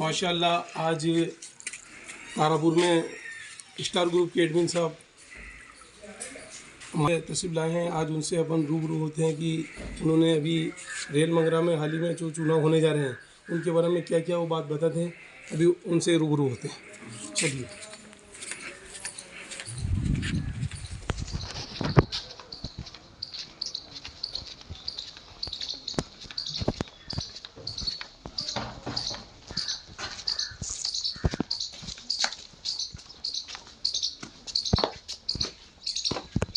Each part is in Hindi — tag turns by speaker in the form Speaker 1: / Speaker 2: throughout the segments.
Speaker 1: माशाल्लाह आज तारापुर में स्टार ग्रुप के एडमिन साहब हमारे तशरीफ लाए हैं। आज उनसे अपन रूबरू होते हैं कि उन्होंने अभी रेल मंगरा में हाल ही में जो चुनाव होने जा रहे हैं उनके बारे में क्या क्या वो बात बताते हैं। अभी उनसे रूबरू होते हैं, चलिए।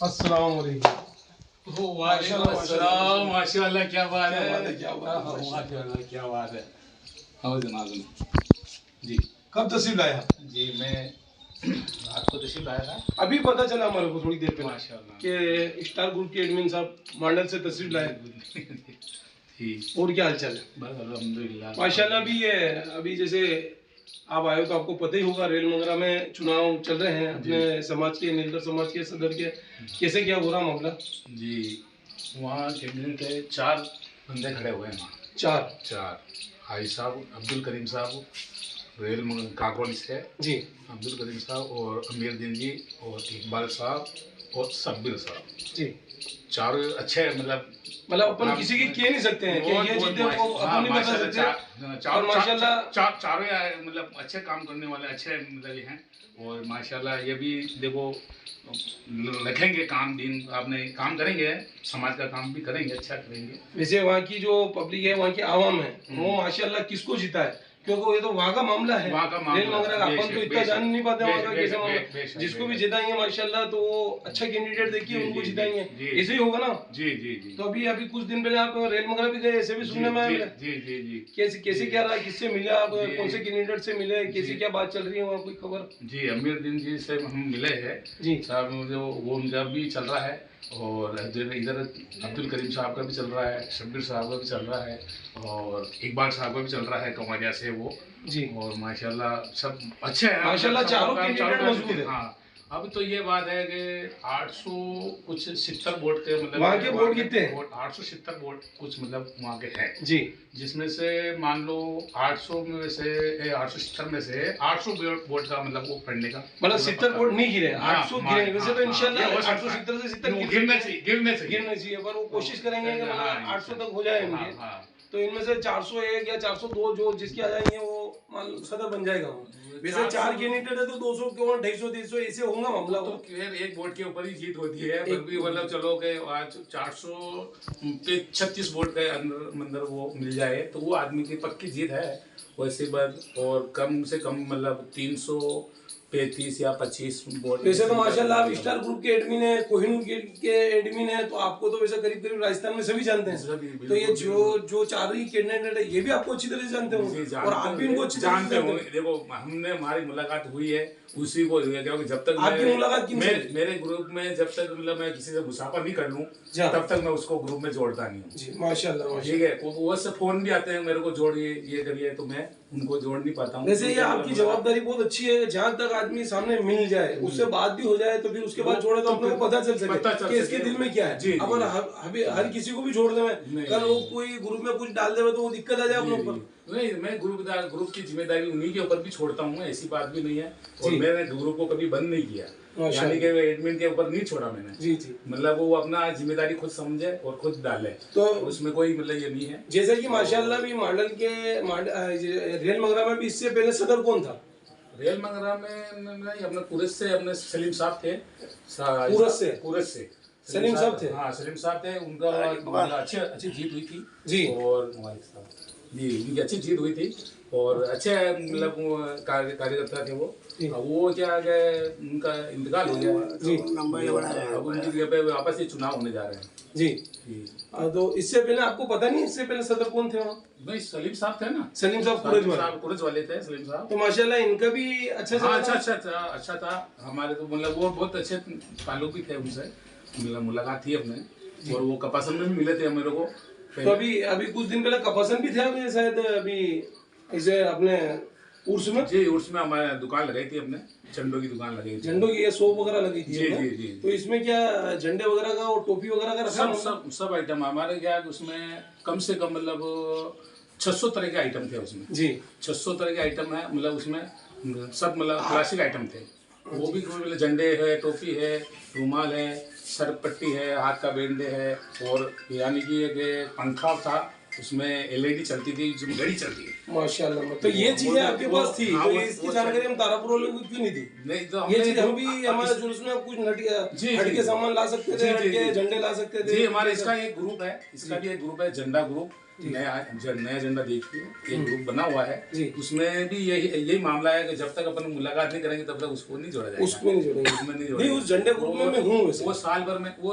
Speaker 1: अस्सलाम वालेकुम।
Speaker 2: वालेकुम माशाल्लाह, क्या बात है,
Speaker 1: क्या बात है,
Speaker 2: माशाल्लाह क्या बात है। हाँ जनाब जी,
Speaker 1: कब तशरीफ लाया?
Speaker 2: जी मैं रात को तशरीफ लाया था।
Speaker 1: अभी पता चला हमारे को थोड़ी देर पहले
Speaker 2: माशाल्लाह
Speaker 1: कि स्टार ग्रुप के एडमिन साहब मांडल से तशरीफ लाए।
Speaker 2: ठीक,
Speaker 1: और क्या हालचाल है?
Speaker 2: बस अल्हम्दुलिल्लाह
Speaker 1: माशाल्लाह। अभी जैसे आप आए हो तो आपको पता ही होगा रेल मंगरा में चुनाव चल रहे हैं अपने समाज के, नीलकर समाज के सदर के। कैसे क्या हो रहा मामला?
Speaker 2: जी, वहाँ कैबिनेट के 4 बंदे खड़े हुए हैं वहाँ। चार हाई साहब, अब्दुल करीम साहब रेल काकोल से
Speaker 1: जी,
Speaker 2: अब्दुल करीम साहब और अमीर दिन जी और इकबाल साहब और सब्बिर साहब जी। चारों अच्छे मतलब
Speaker 1: अपन किसी की कह नहीं सकते हैं कि ये जीते वो अपन नहीं बता सकते। और माशाल्लाह
Speaker 2: चारों मतलब अच्छे काम करने वाले अच्छे मतलब ये हैं। और माशाल्लाह ये भी देखो रखेंगे काम, दिन आपने काम करेंगे, समाज का काम भी करेंगे, अच्छा करेंगे।
Speaker 1: वैसे वहाँ की जो पब्लिक है, वहाँ की आवाम है, वो माशाल्लाह किसको जीता है, क्योंकि ये तो वहाँ का मामला है। रेल मंगरा का अपन तो इतना जान नहीं पाते वहाँ का कैसा मामला। जिसको भी जिताएंगे माशाल्लाह तो वो अच्छा कैंडिडेट देखिए उनको जिताएंगे, ऐसे ही होगा ना।
Speaker 2: जी जी जी।
Speaker 1: तो अभी कुछ दिन पहले आप रेल मंगरा भी गए, ऐसे भी सुनने में आया।
Speaker 2: जी जी जी।
Speaker 1: कैसे क्या रहा, किससे मिले आप, कौन से कैंडिडेट से मिले, कैसी क्या बात चल रही है वहाँ, कोई खबर?
Speaker 2: जी, अमीर दिन जी से हम मिले हैं जी साहब, जो वो उनका भी चल रहा है और इधर अब्दुल करीम साहब का भी चल रहा है, शब्बीर साहब का भी चल रहा है और इकबाल साहब का भी चल रहा है कमारिया से वो जी। और माशाल्लाह सब अच्छे हैं,
Speaker 1: माशाल्लाह चारों कैंडिडेट मजबूत है।
Speaker 2: हाँ, अब तो ये बात है कि 870 वोट के मतलब
Speaker 1: वहाँ के वोट कितने हैं?
Speaker 2: 870 वोट कुछ मतलब वहाँ के हैं
Speaker 1: जी, जिसमें
Speaker 2: से मान लो 800 में से 870 में से 800 वोट का मतलब वो पढ़ने का
Speaker 1: मतलब 70 वोट नहीं गिरे, 800 गिरे। वैसे तो इंशाल्लाह 870 से 70
Speaker 2: गिरना चाहिए
Speaker 1: पर वो कोशिश करेंगे कि 800 तक हो जाए उनके। तो इनमें से 401 या 402 जो जिसके आ जाएंगे वो मान सदर बन जाएगा वो। वैसे 4 कैंडिडेट है तो 200 क्यों 250 300 ऐसे होगा मामला।
Speaker 2: तो एक वोट के ऊपर ही जीत होती है, मतलब चलो के आज 436 वोट के अंदर वो मिल जाए तो वो आदमी की पक्की जीत है। वैसे बात और कम से कम मतलब 335 या 25 वोट।
Speaker 1: वैसे तो माशाल्लाह आप स्टार ग्रुप के एडमिन है, कोहिनूर के एडमिन है, तो आपको तो वैसे करीब करीब राजस्थान में सभी जानते हैं। तो ये जो चार ही कैंडिडेट है ये भी आपको अच्छी तरह से जानते होंगे और आप भी इनको अच्छी तरह से जानते होंगे।
Speaker 2: देखो हमने हमारी मुलाकात हुई है उसी को, क्योंकि जब तक
Speaker 1: आपकी मुलाकात
Speaker 2: मेरे ग्रुप में जब तक मतलब मैं किसी से मुसाफा नहीं कर लूं तब तक मैं उसको ग्रुप में जोड़ता नहीं हूँ
Speaker 1: जी। माशाल्लाह
Speaker 2: ठीक है, वो से फोन भी आते हैं मेरे को जोड़िए ये करिए, तो मैं उनको जोड़ नहीं पाता हूँ।
Speaker 1: वैसे ये आपकी जवाबदारी बहुत अच्छी है, जहाँ तक आदमी सामने मिल जाए उससे बात भी हो जाए तो फिर उसके बाद जोड़े तो अपने को पता चल सके कि इसके दिल में क्या है। अपन हर किसी को भी जोड़ दे, कल वो कोई ग्रुप में कुछ डाल दे तो वो दिक्कत आ जाए अपने ऊपर।
Speaker 2: नहीं, मैं ग्रुप की जिम्मेदारी उन्हीं के ऊपर भी छोड़ता हूँ, ऐसी बात भी नहीं है। और मैंने ग्रुप को कभी बंद नहीं किया, यानी कि एडमिन के ऊपर नहीं छोड़ा मैंने जी जी। मतलब वो अपना जिम्मेदारी खुद समझे और खुद डाले, तो उसमें कोई मतलब ये नहीं है।
Speaker 1: जैसे कि माशाल्लाह भी मांडल के रेल मंगरा में भी इससे पहले सदर कौन था?
Speaker 2: रेल मंगरा में अपने कुरस से अपने सलीम साहब थे। कुरस से
Speaker 1: सलीम साहब थे।
Speaker 2: हाँ, सलीम साहब थे, उनका अच्छी जीत हुई थी जी। और जी उनकी अच्छी जीत हुई थी और अच्छे मतलब कार्यकर्ता थे वो। अब वो क्या है उनका इंतकाल हो गया जी, अब उनकी जगह पे वापस से चुनाव होने जा रहे हैं जी।
Speaker 1: तो इससे पहले आपको पता नहीं इससे पहले सदर कौन थे वहाँ?
Speaker 2: भाई सलीम साहब थे ना,
Speaker 1: सलीम साहब
Speaker 2: कुरज वाले थे सलीम साहब।
Speaker 1: तो माशाल्लाह इनका भी
Speaker 2: अच्छा था हमारे तो मतलब वो बहुत अच्छे ताल्लुक भी थे उनसे, मतलब मुलाकात थी अपने और वो कपासन में भी मिले थे मेरे को।
Speaker 1: तो अभी कुछ दिन पहले कपासन भी थे शायद, अभी इसे अपने उर्स में
Speaker 2: जी, उर्स में हमारे दुकान लगाई थी, अपने झंडों की दुकान लगाई थी,
Speaker 1: झंडों की शॉप वगैरह लगी थी
Speaker 2: जी जी जी।
Speaker 1: तो इसमें क्या झंडे वगैरह का और टोपी वगैरह का
Speaker 2: सब आइटम हमारे क्या उसमें कम से कम मतलब 600 तरह के आइटम थे उसमें
Speaker 1: जी।
Speaker 2: 600 तरह के आइटम है, मतलब उसमें सब मतलब क्लासिक आइटम थे। वो भी मतलब झंडे है, टोपी है, रुमाल है, सर पट्टी है, हाथ का बेंडे है, और यानी कि एक पंखा था, उसमें एलईडी चलती थी, जो घड़ी चलती है।
Speaker 1: माशाल्लाह। तो ये चीजें आपके पास थी,
Speaker 2: हाँ,
Speaker 1: तो इसकी जानकारी हम तारापुर वालों को क्यों नहीं थी?
Speaker 2: नहीं तो
Speaker 1: ये चीज हम भी हमारे जुलूस में कुछ हट के सामान ला सकते थे, हट के झंडे ला सकते थे।
Speaker 2: जी, हमारे इसका एक ग्रुप है, इसका भी एक ग्रुप है, झंडा ग्रुप, नया झंडा देखिए, एक ग्रुप बना हुआ है। उसमें भी यही मामला है कि जब तक अपन मुलाकात नहीं करेंगे तब तक उसको नहीं जोड़ा जाएगा।
Speaker 1: उसमें नहीं जोड़ेंगे,
Speaker 2: उसमें नहीं
Speaker 1: नहीं, उस झंडे ग्रुप में मैं हूँ।
Speaker 2: वो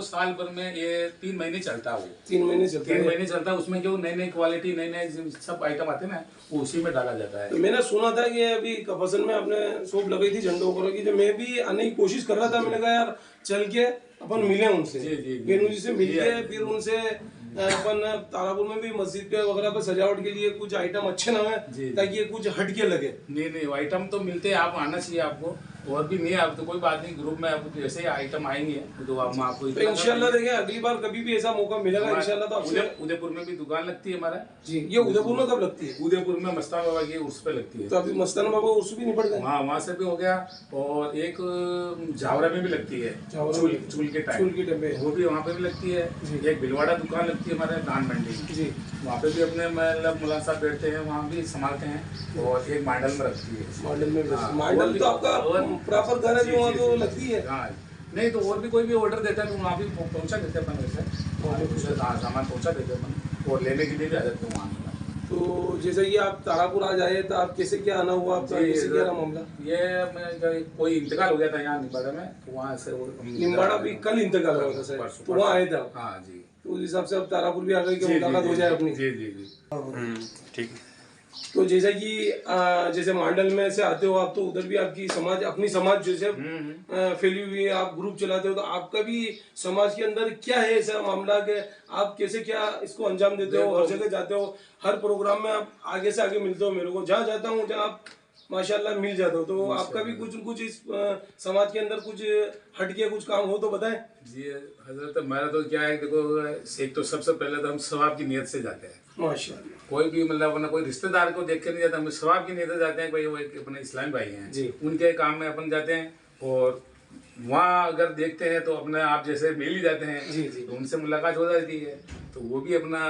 Speaker 2: साल भर में ये 3 महीने चलता है। वो
Speaker 1: 3 महीने चलता
Speaker 2: है। उसमें जो नई क्वालिटी, नए सब आइटम आते हैं ना, वो उसी में डाला जाता है।
Speaker 1: तो मैंने सुना था कि अभी कफसन में आपने शॉप लगाई थी झंडों वगैरह की, जब मैं भी आने की कोशिश कर रहा था, मैंने कहा यार चल के अपन मिले उनसे, वेणु जी से मिल के, फिर उनसे अपन तारापुर में भी मस्जिद पे वगैरह पे सजावट के लिए कुछ आइटम अच्छे ना है, ताकि ये कुछ हटके लगे।
Speaker 2: नहीं आइटम तो मिलते हैं, आप आना चाहिए आपको। और भी नहीं है, आप तो कोई बात नहीं, ग्रुप में आपको जैसे ही आइटम आएंगे तो हम आपको
Speaker 1: तो इंशाल्लाह देखिए अगली बार कभी भी ऐसा मौका मिलेगा इंशाल्लाह। तो आपसे
Speaker 2: उदयपुर में भी दुकान लगती है हमारा
Speaker 1: जी। ये उदयपुर में कब लगती है?
Speaker 2: उदयपुर में मस्तान बाबा की उर्स पे लगती है।
Speaker 1: तो अभी मस्तान बाबा उर्स भी निपट गए?
Speaker 2: हाँ, वहाँ से भी हो गया। और एक जावरा में भी लगती है, चूल के टाइम पे, वो भी वहाँ पे भी लगती है। एक भिलवाड़ा दुकान लगती है हमारे धान मंडी जी, वहाँ पे भी अपने मतलब मुला साहब बैठते हैं, वहाँ भी संभालते हैं। और एक मांडल में रखती है। मांडल
Speaker 1: तो आपका प्रॉपर घर है जो वहाँ तो लगती है?
Speaker 2: हाँ, नहीं तो और भी कोई भी ऑर्डर देता है तो वहाँ भी पहुँचा देते हैं अपन, वैसे सामान पहुँचा देते हैं अपन, और लेने के लिए भी आ जाते हैं वहाँ।
Speaker 1: तो जैसे ये आप तारापुर आ जाए तो आप कैसे क्या आना हुआ आपका, कैसे क्या रहा मामला?
Speaker 2: ये कोई इंतकाल हो गया था यहाँ निम्बाड़ा में, तो वहाँ से
Speaker 1: निम्बाड़ा भी कल इंतकाल हुआ था सर, तो वहाँ आए थे?
Speaker 2: हाँ जी।
Speaker 1: तो उस हिसाब से अब तारापुर भी आ गए कि मुलाकात हो जाए अपनी।
Speaker 2: जी जी जी, ठीक।
Speaker 1: तो जैसा कि जैसे मांडल में से आते हो आप, तो उधर भी आपकी समाज, अपनी समाज जैसे फैली हुई है, आप ग्रुप चलाते हो, तो आपका भी समाज के अंदर क्या है ऐसा मामला कि आप कैसे क्या इसको अंजाम देते हो? हर जगह जाते हो, हर प्रोग्राम में आप आगे से आगे मिलते हो, मेरे को जहाँ जाता हूँ जहाँ आप माशाल्लाह मिल जाते हो। तो आपका भी कुछ इस समाज के अंदर कुछ हटके कुछ काम हो तो बताएं।
Speaker 2: जी हजरत, हमारा तो क्या है, देखो एक तो सबसे पहले तो हम सवाब की नियत से जाते हैं
Speaker 1: माशाल्लाह।
Speaker 2: कोई भी मतलब अपना कोई रिश्तेदार को देख के नहीं जाता, हम सवाब की नियत से जाते हैं। भाई वो एक अपने इस्लामी भाई हैं जी, उनके काम में अपन जाते हैं, और वहाँ अगर देखते हैं तो अपने आप जैसे मिल ही जाते हैं जी जी, तो उनसे मुलाकात हो जाती है। तो वो भी अपना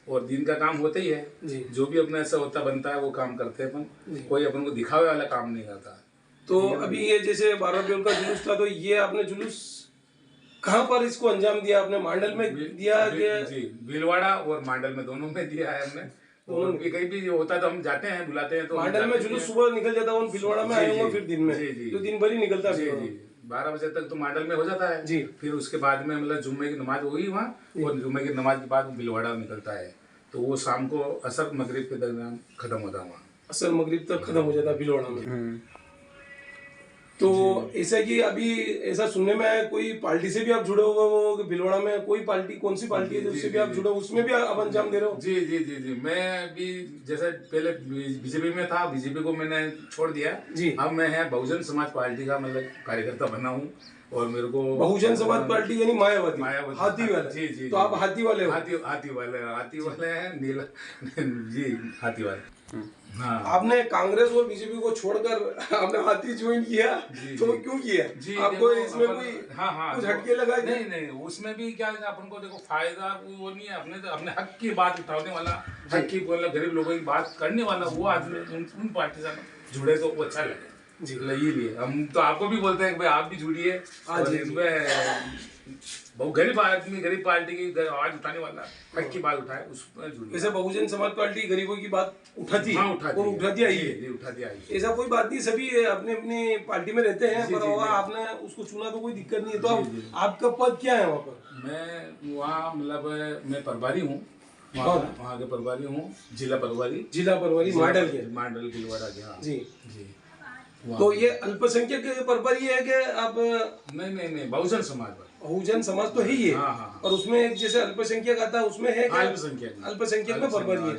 Speaker 2: और दिन का काम होता ही है जी, जो भी अपना ऐसा होता बनता है वो काम करते हैं अपन, कोई अपन को दिखावे वाला काम नहीं करता।
Speaker 1: तो अभी ये जैसे 12 अप्रैल का जुलूस था, तो ये आपने जुलूस कहाँ पर इसको अंजाम दिया? आपने मांडल में दिया
Speaker 2: जी, भीलवाड़ा और मांडल में, दोनों में दिया है हमने। और भी कहीं भी होता तो हम जाते हैं, बुलाते हैं। तो
Speaker 1: मांडल में जुलूस सुबह निकल जाता है, भीलवाड़ा में आए होंगे फिर दिन में, तो दिन भर ही निकलता है।
Speaker 2: 12 बजे तक तो मांडल में हो जाता है जी, फिर उसके बाद में मतलब जुम्मे की नमाज हुई वहाँ, और जुम्मे की नमाज के बाद भीलवाड़ा निकलता है, तो वो शाम को असर मगरिब के दरमियान खत्म होता है वहाँ।
Speaker 1: असर मगरिब तक खत्म हो जाता है भीलवाड़ा में। तो ऐसा कि अभी ऐसा सुनने में आया कोई पार्टी से भी आप जुड़े हुए हो भीलवाड़ा में? कोई पार्टी, कौन सी पार्टी है जिससे भी आप जुड़े हो, उसमें भी आप अंजाम दे रहे हो?
Speaker 2: जी जी जी जी, मैं भी जैसे पहले बीजेपी में था, बीजेपी को मैंने छोड़ दिया जी, अब मैं है बहुजन समाज पार्टी का मतलब कार्यकर्ता बना हूँ। और मेरे को
Speaker 1: बहुजन समाज पार्टी यानी मायावती हाथी वाले?
Speaker 2: जी जी,
Speaker 1: तो आप हाथी वाले हो?
Speaker 2: हाथी वाले हैं, नीला जी, हाथी वाले। हाँ।
Speaker 1: आपने कांग्रेस और बीजेपी को छोड़कर आपने हाथी ज्वाइन किया, तो क्यों किया जी? आपको इसमें कोई कुछ हटके लगा?
Speaker 2: नहीं, उसमें भी क्या है, अपन को देखो फायदा वो नहीं है, अपने हक की बात उठाने वाला, हक की गरीब लोगों की बात करने वाला वो आदमी उन पार्टी से जुड़े तो वो अच्छा लगे जी। ये हम तो आपको भी बोलते हैं कि भाई आप भी जुड़िए, बहुत गरीब आदमी, गरीब पार्टी की आवाज उठाने वाला, हक की बात उठाए, उसमें जुड़िए।
Speaker 1: ऐसा बहुजन समाज पार्टी गरीबों की बात उठाती है, उठाती आई है, ऐसा कोई बात नहीं, सभी अपने अपनी पार्टी में रहते हैं, पर आपने उसको चुना तो कोई दिक्कत नहीं है। तो आपका पद क्या है वहाँ पर?
Speaker 2: मैं वहाँ मतलब मैं प्रभारी हूँ, वहाँ के प्रभारी हूँ, जिला प्रभारी मांडल भीलवाड़ा के जी जी।
Speaker 1: तो ये अल्पसंख्यक प्रभारी है कि आप?
Speaker 2: नहीं, बहुजन समाज
Speaker 1: तो ही है। और उसमें एक जैसे अल्पसंख्यक आता है उसमें है अल्पसंख्यक में प्रभारी है,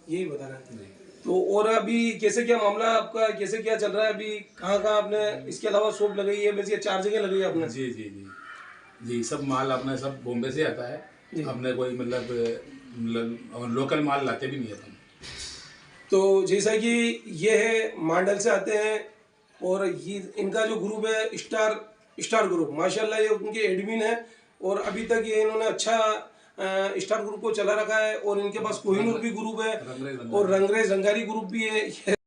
Speaker 1: यही बता रहे हैं। तो और अभी कैसे क्या मामला आपका, कैसे क्या चल रहा है अभी? कहाँ आपने इसके अलावा शॉप लगाई है? वैसे 4 जगह लगाई है आपने?
Speaker 2: जी जी जी जी, सब माल अपने सब बॉम्बे से आता है, अपने कोई मतलब लोकल माल लाते भी नहीं अपन।
Speaker 1: तो जैसा कि ये है मांडल से आते हैं और ये इनका जो ग्रुप है स्टार ग्रुप, माशाल्लाह ये उनके एडमिन है और अभी तक ये इन्होंने अच्छा स्टार ग्रुप को चला रखा है। और इनके पास कोहिनूर भी ग्रुप है और रंगरेज रंगारी ग्रुप भी है।